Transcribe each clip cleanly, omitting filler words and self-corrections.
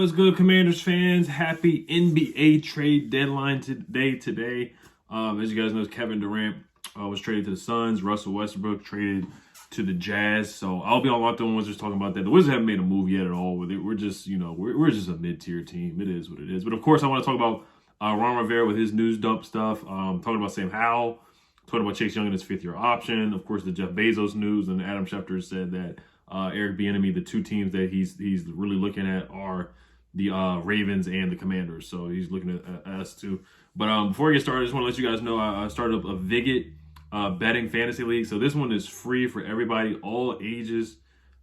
What's good, Commanders fans? Happy NBA trade deadline today. As you guys know, Kevin Durant was traded to the Suns. Russell Westbrook traded to the Jazz. So I'll be on Locked On Wizards talking about that. The Wizards haven't made a move yet at all with it. We're just, we're just a mid-tier team. It is what it is. But of course, I want to talk about Ron Rivera with his news dump stuff. Talking about Sam Howell. Talking about Chase Young and his fifth-year option. Of course, the Jeff Bezos news. And Adam Schefter said that Eric Bieniemy, the two teams that he's really looking at are the Ravens and the Commanders. So he's looking at us too. But before I get started, I just want to let you guys know I started up a Vigit betting fantasy league. So this one is free for everybody, all ages.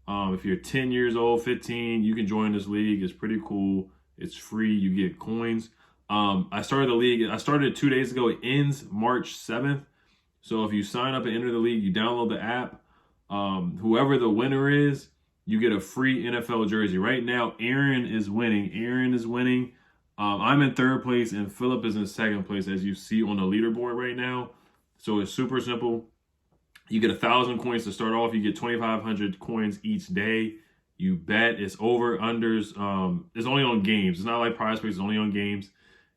If you're 10 years old, 15, you can join this league. It's pretty cool. It's free. You get coins. I started the league. I started it 2 days ago. It ends March 7th. So if you sign up and enter the league, you download the app. Whoever the winner is, you get a free NFL jersey. Right now, Aaron is winning. I'm in third place, and Philip is in second place, as you see on the leaderboard right now. So it's super simple. You get 1,000 coins to start off. You get 2,500 coins each day. You bet. It's over, unders. It's only on games. It's not like Prize Picks. It's only on games.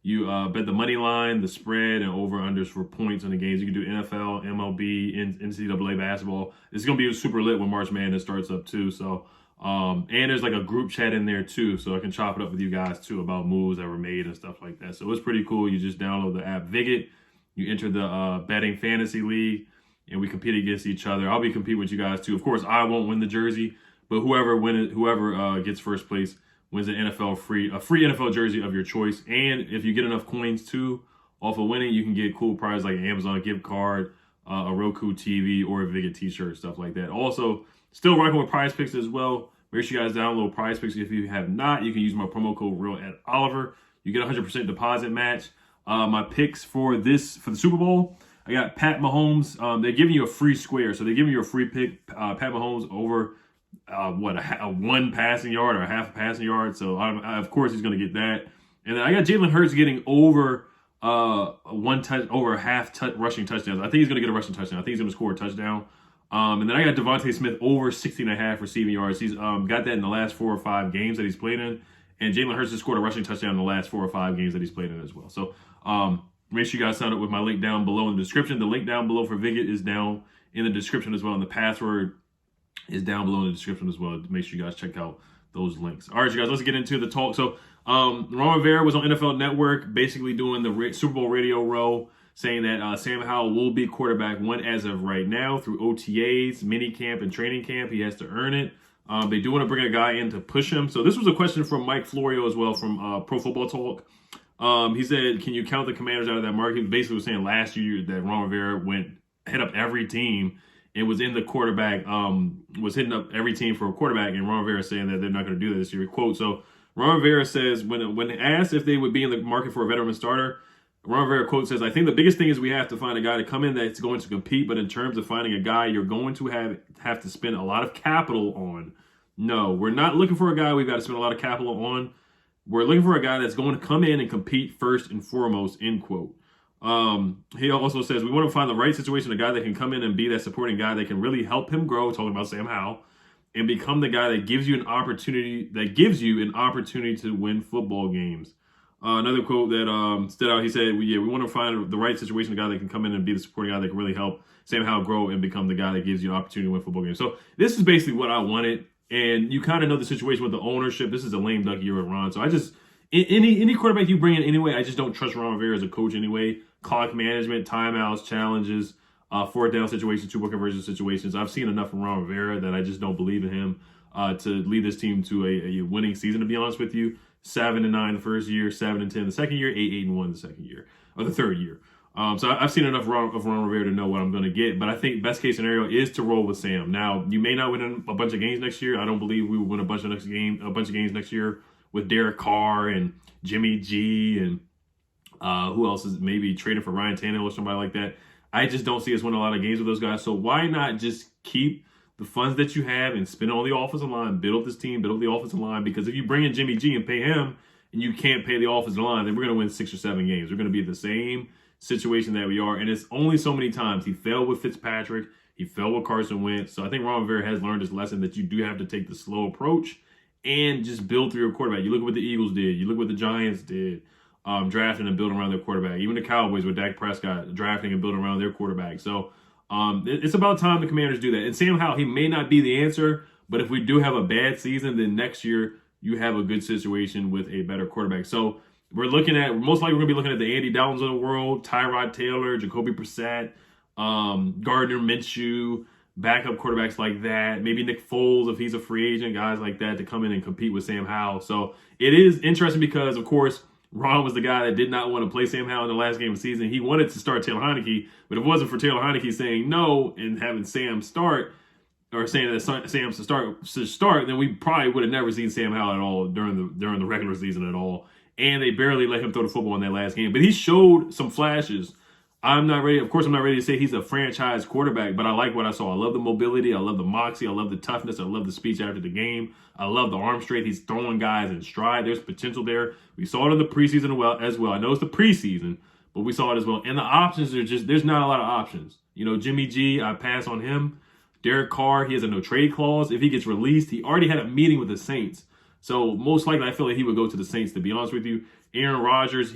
You bet the money line, the spread, and over-unders for points on the games. You can do NFL, MLB, NCAA basketball. It's going to be super lit when March Madness starts up, too. So, and there's like a group chat in there, too. So I can chop it up with you guys, too, about moves that were made and stuff like that. So it's pretty cool. You just download the app Vigit. You enter the betting fantasy league, and we compete against each other. I'll be competing with you guys, too. Of course, I won't win the jersey, but whoever gets first place wins a free NFL jersey of your choice. And if you get enough coins too off of winning, you can get cool prizes like an Amazon gift card, a Roku TV, or a Vigit t-shirt, stuff like that. Also, still rocking with Prize Picks as well. Make sure you guys download Prize Picks. If you have not, you can use my promo code REAL@Oliver. You get 100% deposit match. My picks for the Super Bowl, I got Pat Mahomes. They're giving you a free square, so they're giving you a free pick. Pat Mahomes over a one passing yard or a half a passing yard. So of course he's going to get that. And then I got Jalen Hurts getting over over half rushing touchdowns. I think he's going to get a rushing touchdown. I think he's going to score a touchdown. And then I got Devontae Smith over 16.5 receiving yards. He's got that in the last 4 or 5 games that he's played in. And Jalen Hurts has scored a rushing touchdown in the last 4 or 5 games that he's played in as well. So make sure you guys sign up with my link down below in the description. The link down below for Vigit is down in the description as well. And the password is down below in the description as well. Make sure you guys check out those links. All right, you guys, let's get into the talk. So, Ron Rivera was on NFL Network, basically doing the Super Bowl radio row, saying that Sam Howell will be quarterback 1 as of right now through OTAs, mini camp, and training camp. He has to earn it. They do want to bring a guy in to push him. So this was a question from Mike Florio as well from Pro Football Talk. He said, can you count the Commanders out of that market? He basically was saying last year that Ron Rivera hit up every team. It was in the quarterback, was hitting up every team for a quarterback, and Ron Rivera saying that they're not going to do that this year. Quote, so Ron Rivera says, when asked if they would be in the market for a veteran starter, Ron Rivera, quote, says, I think the biggest thing is we have to find a guy to come in that's going to compete, but in terms of finding a guy you're going to have to spend a lot of capital on. No, we're not looking for a guy we've got to spend a lot of capital on. We're looking for a guy that's going to come in and compete first and foremost, end quote. He also says we want to find the right situation, a guy that can come in and be that supporting guy that can really help him grow, talking about Sam Howell, and become the guy that gives you an opportunity to win football games. Another quote that stood out, he said, we want to find the right situation, a guy that can come in and be the supporting guy that can really help Sam Howell grow and become the guy that gives you an opportunity to win football games. So this is basically what I wanted, and you kind of know the situation with the ownership. This is a lame duck year with Ron, so I just any quarterback you bring in anyway, I just don't trust Ron Rivera as a coach anyway. Clock management, timeouts, challenges, 4th down situations, 2-point conversion situations. I've seen enough from Ron Rivera that I just don't believe in him to lead this team to a winning season, to be honest with you. 7-9 the first year, 7-10 the second year, 8-1 the second year, or the third year. So I've seen enough of Ron Rivera to know what I'm going to get. But I think best case scenario is to roll with Sam. Now, you may not win a bunch of games next year. I don't believe we will win a bunch of games next year with Derek Carr and Jimmy G and who else is maybe trading for Ryan Tannehill or somebody like that. I just don't see us winning a lot of games with those guys. So why not just keep the funds that you have and spend it on the offensive line, build up this team, build up the offensive line? Because if you bring in Jimmy G and pay him and you can't pay the offensive line, then we're going to win 6 or 7 games. We're going to be in the same situation that we are. And it's only so many times. He failed with Fitzpatrick. He failed with Carson Wentz. So I think Ron Rivera has learned his lesson that you do have to take the slow approach and just build through your quarterback. You look at what the Eagles did. You look what the Giants did, drafting and building around their quarterback. Even the Cowboys with Dak Prescott drafting and building around their quarterback. So it's about time the Commanders do that. And Sam Howell, he may not be the answer, but if we do have a bad season, then next year you have a good situation with a better quarterback. So we're looking at, most likely we're going to be looking at the Andy Daltons of the world, Tyrod Taylor, Jacoby Brissett, Gardner Minshew, backup quarterbacks like that. Maybe Nick Foles, if he's a free agent, guys like that to come in and compete with Sam Howell. So it is interesting because, of course, Ron was the guy that did not want to play Sam Howell in the last game of the season. He wanted to start Taylor Heineke, but if it wasn't for Taylor Heineke saying no and having Sam start, or saying that Sam should start, then we probably would have never seen Sam Howell at all during the regular season at all. And they barely let him throw the football in that last game. But he showed some flashes. I'm not ready to say he's a franchise quarterback, but I like what I saw. I love the mobility. I love the moxie. I love the toughness. I love the speech after the game. I love the arm strength. He's throwing guys in stride. There's potential there. We saw it in the preseason as well. I know it's the preseason, but we saw it as well. And the options are there's not a lot of options. You know, Jimmy G, I pass on him. Derek Carr, he has a no-trade clause. If he gets released, he already had a meeting with the Saints. So most likely I feel like he would go to the Saints, to be honest with you. Aaron Rodgers,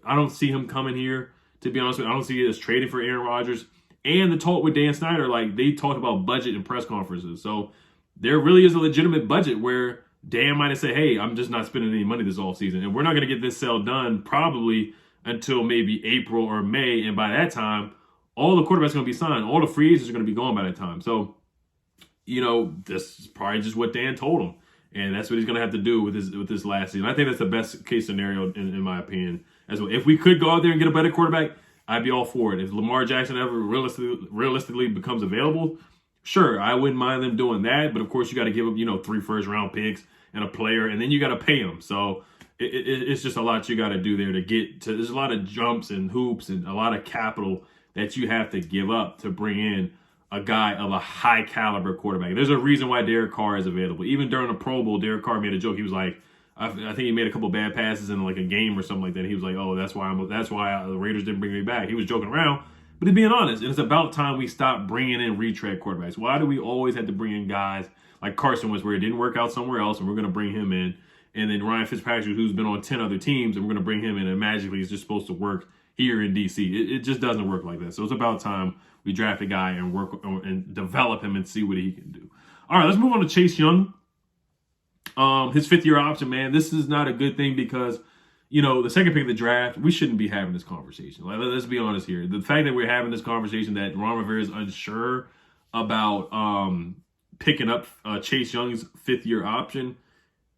I don't see him coming here. To be honest with you, I don't see us trading for Aaron Rodgers. And the talk with Dan Snyder, like, they talked about budget in press conferences. So there really is a legitimate budget where Dan might have said, hey, I'm just not spending any money this offseason. And we're not going to get this sale done probably until maybe April or May. And by that time, all the quarterbacks are going to be signed. All the free agents are going to be gone by that time. So, you know, this is probably just what Dan told him. And that's what he's going to have to do with this last season. I think that's the best case scenario, in my opinion, as well. If we could go out there and get a better quarterback, I'd be all for it. If Lamar Jackson ever realistically becomes available, sure, I wouldn't mind them doing that. But, of course, you got to give them, 3 first-round picks and a player, and then you got to pay them. So it's just a lot you got to do there to get to. There's a lot of jumps and hoops and a lot of capital that you have to give up to bring in a guy of a high caliber quarterback. There's a reason why Derek Carr is available. Even during the Pro Bowl, Derek Carr made a joke. He was like, I think he made a couple bad passes in like a game or something like that. He was like, oh, that's why the Raiders didn't bring me back. He was joking around, but he's being honest. And it's about time we stop bringing in retread quarterbacks. Why do we always have to bring in guys like Carson Wentz, where it didn't work out somewhere else, and we're going to bring him in? And then Ryan Fitzpatrick, who's been on 10 other teams, and we're going to bring him in, and magically he's just supposed to work here in D.C. It just doesn't work like that. So it's about time we draft a guy and work and develop him and see what he can do. All right, let's move on to Chase Young. His 5th-year option, man, this is not a good thing because, the second pick of the draft, we shouldn't be having this conversation. Like, let's be honest here. The fact that we're having this conversation that Ron Rivera is unsure about picking up Chase Young's 5th-year option,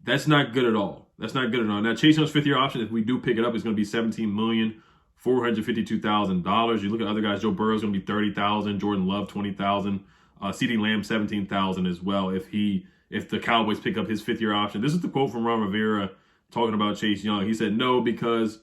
that's not good at all. That's not good at all. Now, Chase Young's 5th-year option, if we do pick it up, is going to be $17,452,000. You look at other guys, Joe Burrow's going to be $30,000, Jordan Love $20,000, CeeDee Lamb $17,000 as well if the Cowboys pick up his 5th-year option. This is the quote from Ron Rivera talking about Chase Young. He said, no, because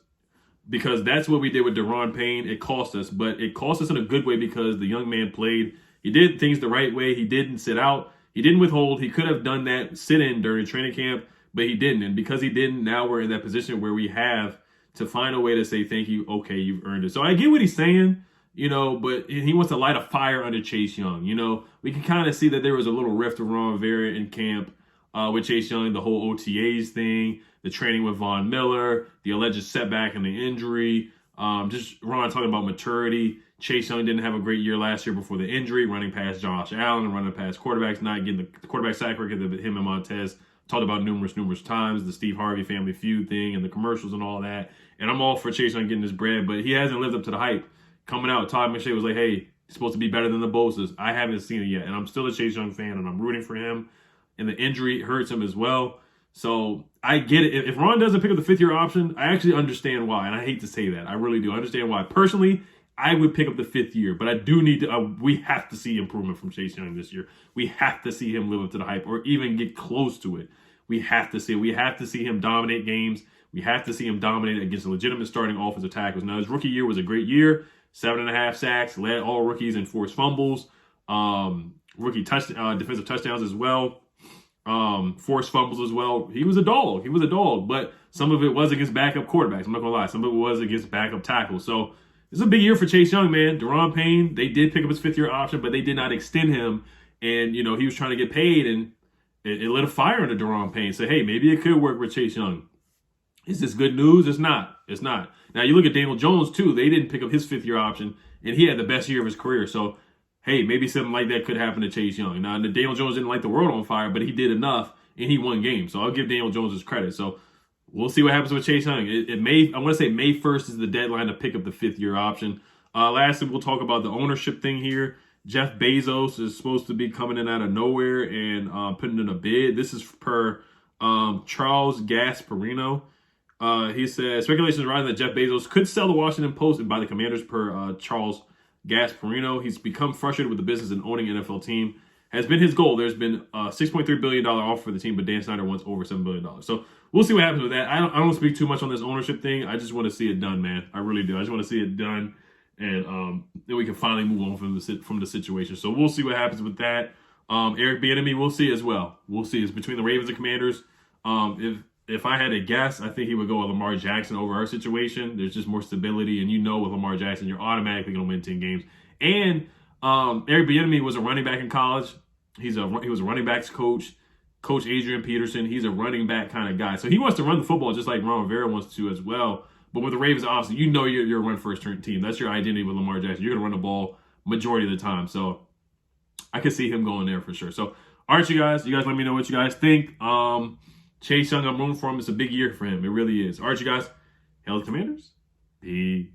that's what we did with Daron Payne. It cost us, but it cost us in a good way because the young man played. He did things the right way. He didn't sit out. He didn't withhold. He could have done that sit-in during training camp, but he didn't. And because he didn't, now we're in that position where we have to find a way to say, thank you, okay, you've earned it. So I get what he's saying, but he wants to light a fire under Chase Young. We can kind of see that there was a little rift with Ron Rivera in camp with Chase Young, the whole OTAs thing, the training with Von Miller, the alleged setback and the injury, just Ron talking about maturity. Chase Young didn't have a great year last year before the injury, running past Josh Allen, running past quarterbacks, not getting the quarterback sack record that him and Montez talked about numerous times, the Steve Harvey family feud thing and the commercials and all that. And I'm all for Chase Young getting his bread, but he hasn't lived up to the hype. Coming out, Todd McShay was like, hey, he's supposed to be better than the Bosa's. I haven't seen it yet, and I'm still a Chase Young fan, and I'm rooting for him. And the injury hurts him as well. So I get it. If Ron doesn't pick up the 5th-year option, I actually understand why, and I hate to say that. I really do. I understand why. Personally, I would pick up the 5th year, but I do need to. We have to see improvement from Chase Young this year. We have to see him live up to the hype or even get close to it. We have to see it. We have to see him dominate games. We have to see him dominate against legitimate starting offensive tackles. Now, his rookie year was a great year. 7.5 sacks, led all rookies in forced fumbles, defensive touchdowns as well, forced fumbles as well. He was a dog, but some of it was against backup quarterbacks. I'm not going to lie. Some of it was against backup tackles. So this is a big year for Chase Young, man. Daron Payne, they did pick up his 5th-year option, but they did not extend him. And, he was trying to get paid, and it lit a fire under Daron Payne. Say, hey, maybe it could work with Chase Young. Is this good news? It's not. It's not. Now, you look at Daniel Jones, too. They didn't pick up his fifth-year option, and he had the best year of his career. So, hey, maybe something like that could happen to Chase Young. Now, Daniel Jones didn't light the world on fire, but he did enough, and he won games. So, I'll give Daniel Jones his credit. So, we'll see what happens with Chase Young. I want to say May 1st is the deadline to pick up the fifth-year option. Lastly, we'll talk about the ownership thing here. Jeff Bezos is supposed to be coming in out of nowhere and putting in a bid. This is per Charles Gasparino. He says, speculation is rising that Jeff Bezos could sell the Washington Post and buy the Commanders per Charles Gasparino. He's become frustrated with the business and owning an NFL team. Has been his goal. There's been a $6.3 billion offer for the team, but Dan Snyder wants over $7 billion. So we'll see what happens with that. I don't speak too much on this ownership thing. I just want to see it done, man. I really do. I just want to see it done. And then we can finally move on from the situation. So we'll see what happens with that. Eric Bieniemy, we'll see as well. We'll see. It's between the Ravens and Commanders. If I had to guess, I think he would go with Lamar Jackson over our situation. There's just more stability, and with Lamar Jackson, you're automatically going to win 10 games. And Eric Bieniemy was a running back in college. He was a running backs coach. Coach Adrian Peterson, he's a running back kind of guy. So he wants to run the football just like Ron Rivera wants to as well. But with the Ravens, obviously, you're a run-first team. That's your identity with Lamar Jackson. You're going to run the ball majority of the time. So I can see him going there for sure. So, all right, you guys let me know what you guys think. Chase Young, I'm rooting for him. It's a big year for him. It really is. All right, you guys. Hail the Commanders. Peace.